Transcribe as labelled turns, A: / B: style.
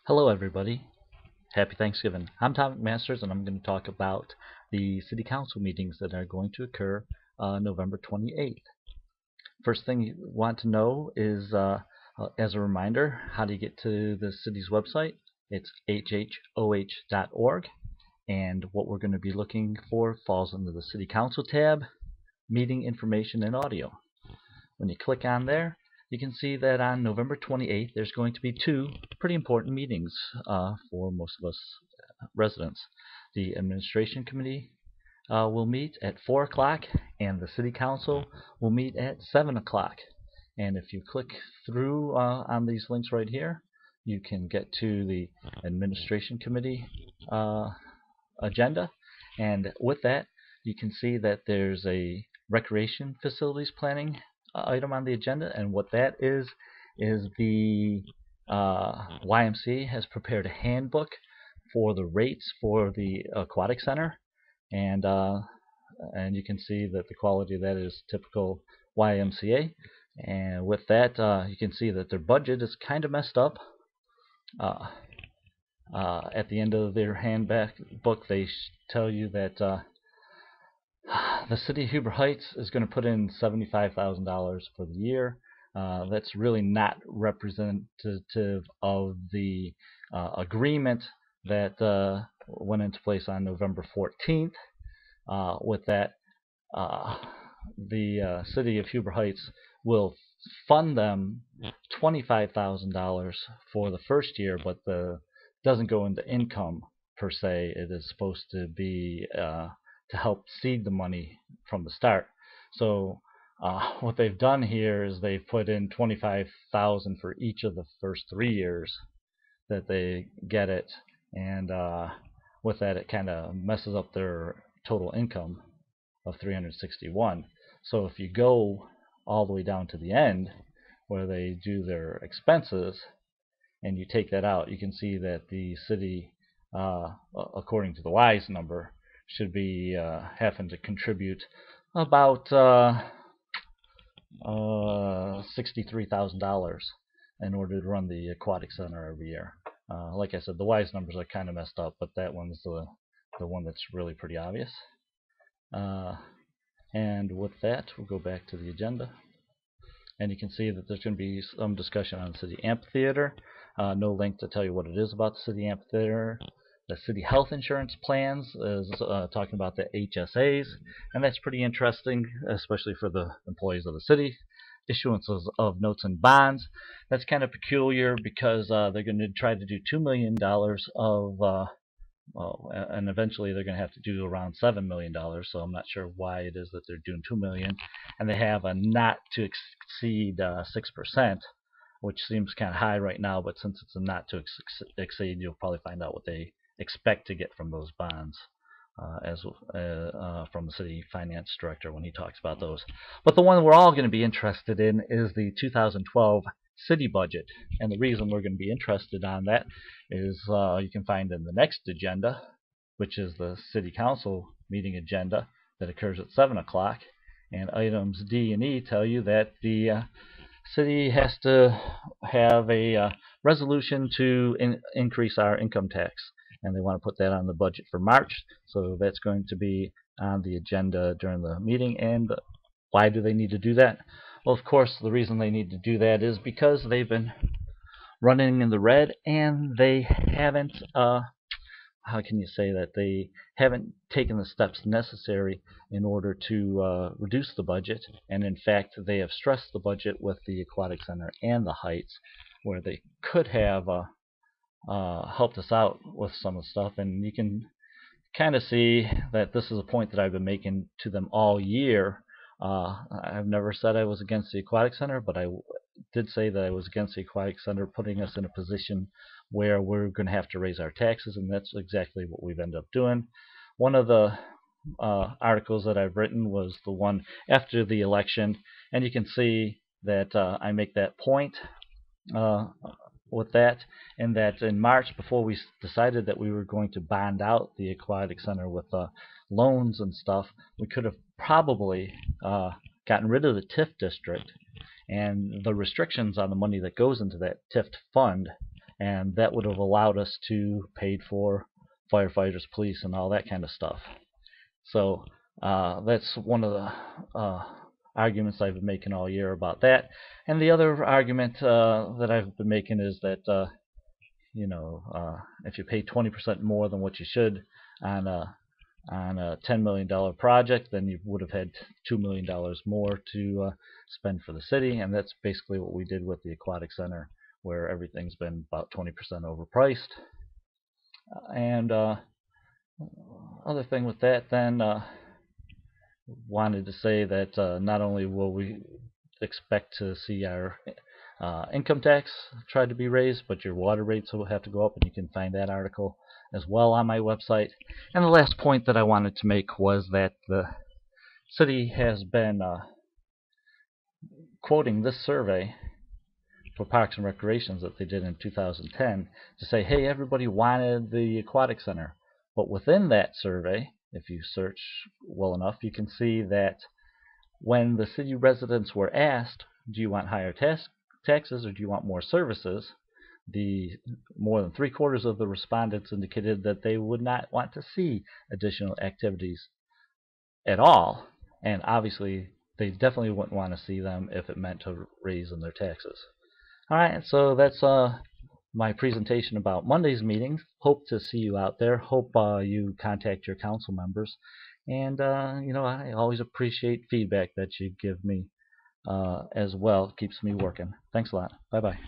A: Hello everybody. Happy Thanksgiving. I'm Tom McMasters and I'm going to talk about the City Council meetings that are going to occur November 28th. First thing you want to know is, as a reminder, how do you get to the city's website? It's hhoh.org, and what we're going to be looking for falls under the City Council tab, Meeting Information and Audio. When you click on there, you can see that on November 28th there's going to be two pretty important meetings for most of us residents. The Administration Committee will meet at 4 o'clock and the City Council will meet at 7 o'clock. And if you click through on these links right here, you can get to the Administration Committee agenda, and with that you can see that there's a recreation facilities planning item on the agenda, and what that is the YMCA has prepared a handbook for the rates for the aquatic center, and you can see that the quality of that is typical YMCA. And with that, you can see that their budget is kind of messed up. At the end of their handbook, they tell you that the city of Huber Heights is going to put in $75,000 for the year. That's really not representative of the agreement that went into place on November 14th. With that, the city of Huber Heights will fund them $25,000 for the first year, but doesn't go into income per se. It is supposed to be to help seed the money from the start. So what they've done here is they've put in $25,000 for each of the first 3 years that they get it, and with that it kind of messes up their total income of $361. So if you go all the way down to the end where they do their expenses and you take that out, you can see that the city, according to the WISE number, should be having to contribute about $63,000 in order to run the aquatic center every year. Like I said, the WISE numbers are kind of messed up, but that one's the one that's really pretty obvious. And with that, we'll go back to the agenda. And you can see that there's going to be some discussion on the city amphitheater. No link to tell you what it is about the city amphitheater. The city health insurance plans is talking about the HSAs, and that's pretty interesting, especially for the employees of the city. Issuances of notes and bonds. That's kind of peculiar because they're going to try to do $2 million of and eventually they're going to have to do around $7 million, so I'm not sure why it is that they're doing $2 million. And they have a not to exceed 6%, which seems kind of high right now, but since it's a not to exceed, you'll probably find out what they expect to get from those bonds from the city finance director when he talks about those. But the one we're all going to be interested in is the 2012 city budget, and the reason we're going to be interested on that is you can find in the next agenda, which is the city council meeting agenda that occurs at 7 o'clock, and items D and E tell you that the city has to have a resolution to increase our income tax, and they want to put that on the budget for March, so that's going to be on the agenda during the meeting. And why do they need to do that? Well, of course, the reason they need to do that is because they've been running in the red, and they haven't, how can you say that, they haven't taken the steps necessary in order to reduce the budget. And in fact, they have stressed the budget with the aquatic center and the Heights, where they could have helped us out with some of the stuff. And you can kind of see that this is a point that I've been making to them all year. I've never said I was against the aquatic center, but I did say that I was against the aquatic center putting us in a position where we're going to have to raise our taxes, and that's exactly what we've ended up doing. One of the articles that I've written was the one after the election, and you can see that I make that point with that, and that in March, before we decided that we were going to bond out the aquatic center with loans and stuff, we could have probably gotten rid of the TIF district and the restrictions on the money that goes into that TIF fund, and that would have allowed us to pay for firefighters, police, and all that kind of stuff. So that's one of the arguments I've been making all year about that. And the other argument that I've been making is that if you pay 20% more than what you should on a $10 million project, then you would have had $2 million more to spend for the city, and that's basically what we did with the aquatic center, where everything's been about 20% overpriced. And other thing with that, then wanted to say that not only will we expect to see our income tax tried to be raised, but your water rates will have to go up, and you can find that article as well on my website. And the last point that I wanted to make was that the city has been quoting this survey for Parks and Recreations that they did in 2010 to say, hey, everybody wanted the aquatic center. But within that survey, if you search well enough, you can see that when the city residents were asked, do you want higher taxes or do you want more services, the more than 3/4 of the respondents indicated that they would not want to see additional activities at all, and obviously they definitely wouldn't want to see them if it meant to raise their taxes. Alright, so that's my presentation about Monday's meetings. Hope to see you out there. Hope you contact your council members, and I always appreciate feedback that you give me as well. It keeps me working. Thanks a lot. Bye bye.